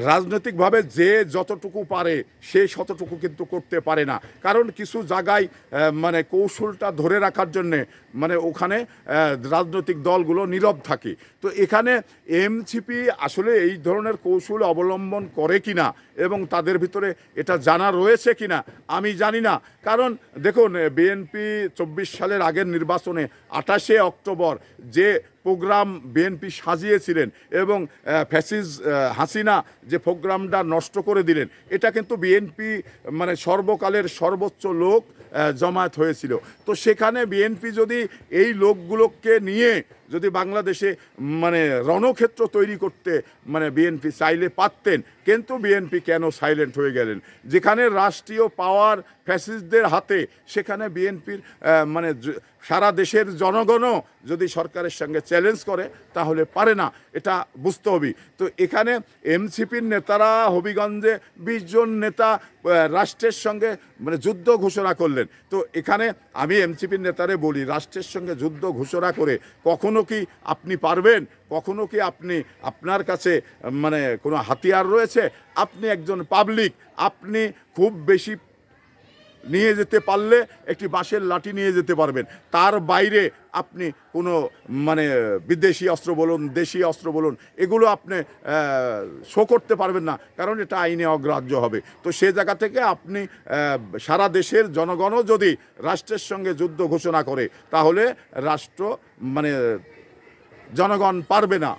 রাজনৈতিকভাবে যে যতটুকু পারে সে ততটুকু কিন্তু করতে পারে না, কারণ কিছু জায়গায় মানে কৌশলটা ধরে রাখার জন্যে মানে ওখানে রাজনৈতিক দলগুলো নীরব থাকে। তো এখানে এনসিপি আসলে এই ধরনের কৌশল অবলম্বন করে কিনা এবং তাদের ভিতরে এটা জানা রয়েছে কিনা আমি জানি না। কারণ দেখুন, বিএনপি 24 সালের আগের নির্বাচনে 28শে অক্টোবর যে প্রোগ্রাম বিএনপি সাজিয়েছিলেন এবং ফ্যাসিস হাসিনা যে প্রোগ্রামটা নষ্ট করে দিলেন, এটা কিন্তু বিএনপি মানে সর্বকালের সর্বোচ্চ লোক জমায়েত হয়েছিল। তো সেখানে বিএনপি যদি এই লোকগুলোকে নিয়ে যদি বাংলাদেশে মানে রণক্ষেত্র তৈরি করতে মানে বিএনপি চাইলে পারতেন, কিন্তু বিএনপি কেন সাইলেন্ট হয়ে গেলেন? যেখানে রাষ্ট্রীয় পাওয়ার ফ্যাসিস্টদের হাতে, সেখানে বিএনপির মানে সারা দেশের জনগণও যদি সরকারের সঙ্গে চ্যালেঞ্জ করে তাহলে পারে না, এটা বুঝতে হবে। তো এখানে এনসিপির নেতারা হবিগঞ্জে 20 জন নেতা রাষ্ট্রের সঙ্গে মানে যুদ্ধ ঘোষণা করলেন। তো এখানে আমি এনসিপির নেতারে বলি, রাষ্ট্রের সঙ্গে যুদ্ধ ঘোষণা করে কখনো কি আপনি পারবেন? কখনো কি আপনি আপনার কাছে মানে কোনো হাতিয়ার রয়েছে? আপনি একজন পাবলিক, আপনি খুব বেশি নিয়ে যেতে পারলে একটি বাঁশের লাঠি নিয়ে যেতে পারবেন, তার বাইরে আপনি কোনো মানে বিদেশি অস্ত্র বলুন, দেশি অস্ত্র বলুন, এগুলো আপনি শো করতে পারবেন না, কারণ এটা আইনে অগ্রাহ্য হবে। তো সে জায়গা থেকে আপনি সারা দেশের জনগণও যদি রাষ্ট্রের সঙ্গে যুদ্ধ ঘোষণা করে তাহলে রাষ্ট্র মানে জনগণ পারবে না।